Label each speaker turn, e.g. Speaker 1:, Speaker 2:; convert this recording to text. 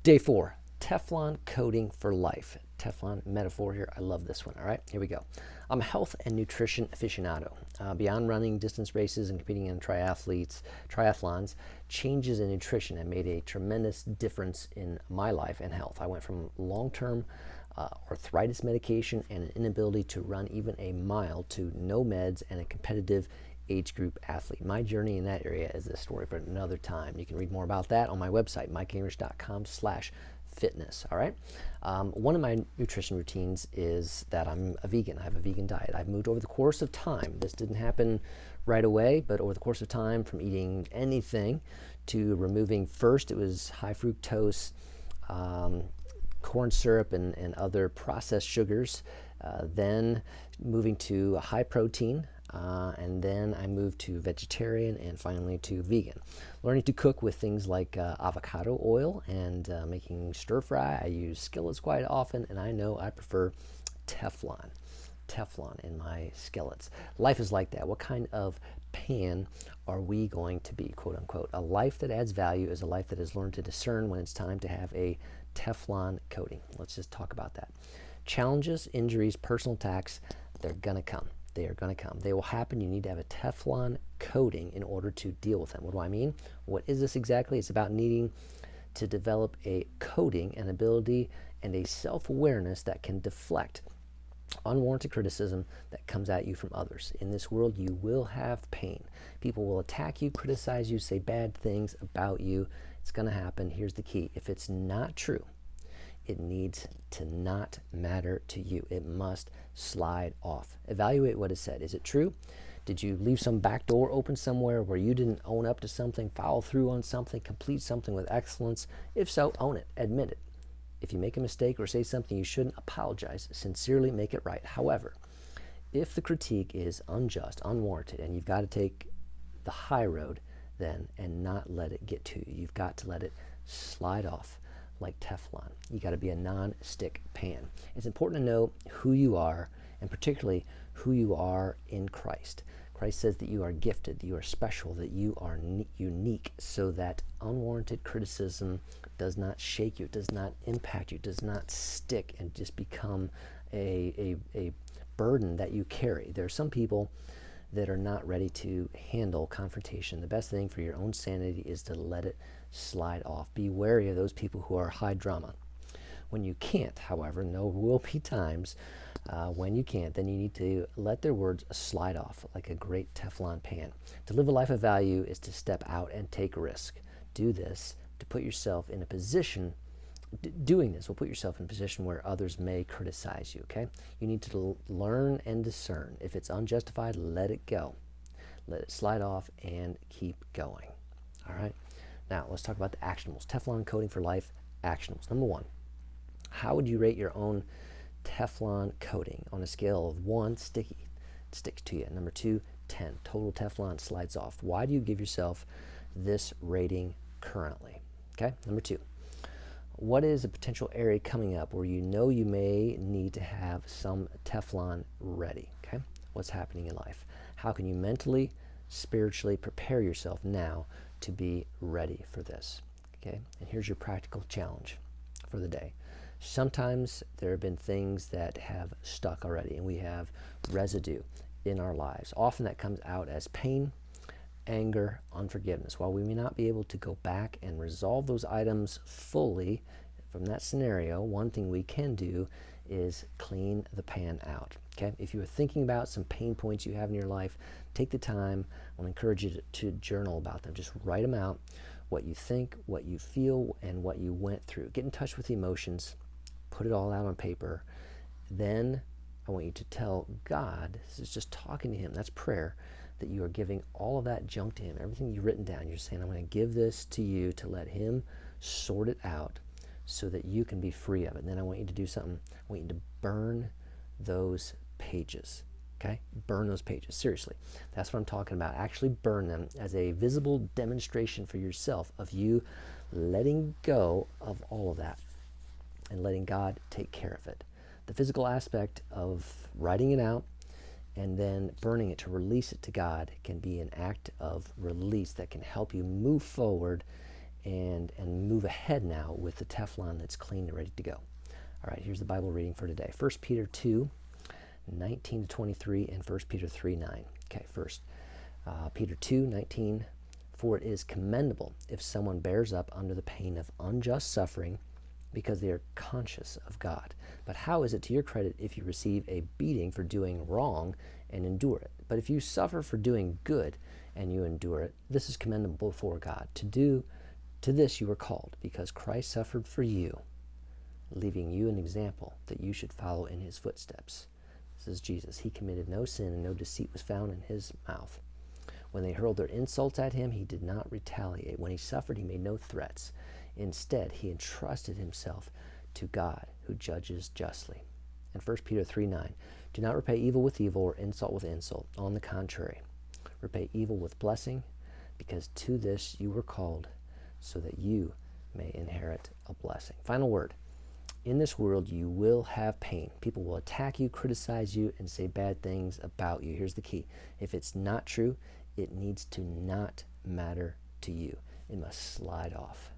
Speaker 1: Day 4, Teflon coating for life. Teflon metaphor here. I love this one. All right, here we go. I'm a health and nutrition aficionado. Beyond running distance races and competing in triathlons, changes in nutrition have made a tremendous difference in my life and health. I went from long-term arthritis medication and an inability to run even a mile to no meds and a competitive age group athlete. My journey in that area is a story for another time. You can read more about that on my website, mikegingrich.com/fitness. All right. One of my nutrition routines is that I'm a vegan. I have a vegan diet. I've moved over the course of time. This didn't happen right away, but over the course of time, from eating anything to removing, first it was high fructose corn syrup and other processed sugars, then moving to high protein, and then I moved to vegetarian and finally to vegan. Learning to cook with things like avocado oil and making stir fry. I use skillets quite often, and I know I prefer Teflon in my skillets. Life is like that. What kind of pan are we going to be, quote unquote? A life that adds value is a life that has learned to discern when it's time to have a Teflon coating. Let's just talk about that. Challenges, injuries, personal attacks, they're going to come. They are going to come. They will happen. You need to have a Teflon coating in order to deal with them. What do I mean? What is this exactly? It's about needing to develop a coating, an ability, and a self-awareness that can deflect unwarranted criticism that comes at you from others. In this world, you will have pain. People will attack you, criticize you, say bad things about you. It's going to happen. Here's the key. If it's not true, it needs to not matter to you. It must slide off. Evaluate what is said. Is it true? Did you leave some back door open somewhere where you didn't own up to something, follow through on something, complete something with excellence? If so, own it. Admit it. If you make a mistake or say something you shouldn't, apologize. Sincerely make it right. However, if the critique is unjust, unwarranted, and you've got to take the high road then and not let it get to you, you've got to let it slide off like Teflon. You got to be a non-stick pan. It's important to know who you are, and particularly who you are in Christ. Christ says that you are gifted, that you are special, that you are unique, so that unwarranted criticism does not shake you, does not impact you, does not stick and just become a burden that you carry. There are some people that are not ready to handle confrontation. The best thing for your own sanity is to let it slide off. Be wary of those people who are high drama. When you can't, however, and there will be times when you can't, then you need to let their words slide off like a great Teflon pan. To live a life of value is to step out and take risk. Do this to put yourself in a position, doing this will put yourself in a position where others may criticize you, okay? You need to learn and discern. If it's unjustified, let it go. Let it slide off and keep going, all right? Now, let's talk about the actionables. Teflon coating for life, actionables. Number 1, how would you rate your own Teflon coating on a scale of 1, sticky, it sticks to you. Number 2, 10, total Teflon slides off. Why do you give yourself this rating currently? Okay, number 2, what is a potential area coming up where you know you may need to have some Teflon ready? Okay, what's happening in life? How can you mentally, spiritually prepare yourself now to be ready for this? Okay, and here's your practical challenge for the day. Sometimes there have been things that have stuck already, and we have residue in our lives. Often that comes out as pain, anger, unforgiveness. While we may not be able to go back and resolve those items fully from that scenario, one thing we can do is clean the pan out. Okay? If you are thinking about some pain points you have in your life, take the time. I want to encourage you to journal about them. Just write them out, what you think, what you feel, and what you went through. Get in touch with the emotions. Put it all out on paper. Then I want you to tell God, this is just talking to Him, that's prayer, that you are giving all of that junk to Him, everything you've written down. You're saying, I'm going to give this to you to let Him sort it out so that you can be free of it. And then I want you to do something. I want you to burn those pages. Okay? Burn those pages. Seriously. That's what I'm talking about. Actually burn them as a visible demonstration for yourself of you letting go of all of that and letting God take care of it. The physical aspect of writing it out and then burning it to release it to God can be an act of release that can help you move forward and move ahead now with the Teflon that's clean and ready to go. All right, here's the Bible reading for today. 1 Peter 2, 19 to 23, and 1 Peter 3, 9. Okay, first, Peter 2, 19, for it is commendable if someone bears up under the pain of unjust suffering because they are conscious of God. But how is it to your credit if you receive a beating for doing wrong and endure it? But if you suffer for doing good and you endure it, this is commendable before God. To this you were called, because Christ suffered for you, leaving you an example that you should follow in his footsteps. This is Jesus. He committed no sin, and no deceit was found in his mouth. When they hurled their insults at him, he did not retaliate. When he suffered, he made no threats. Instead, he entrusted himself to God, who judges justly. And 1 Peter 3, 9, do not repay evil with evil or insult with insult. On the contrary, repay evil with blessing, because to this you were called, so that you may inherit a blessing. Final word. In this world, you will have pain. People will attack you, criticize you, and say bad things about you. Here's the key. If it's not true, it needs to not matter to you. It must slide off.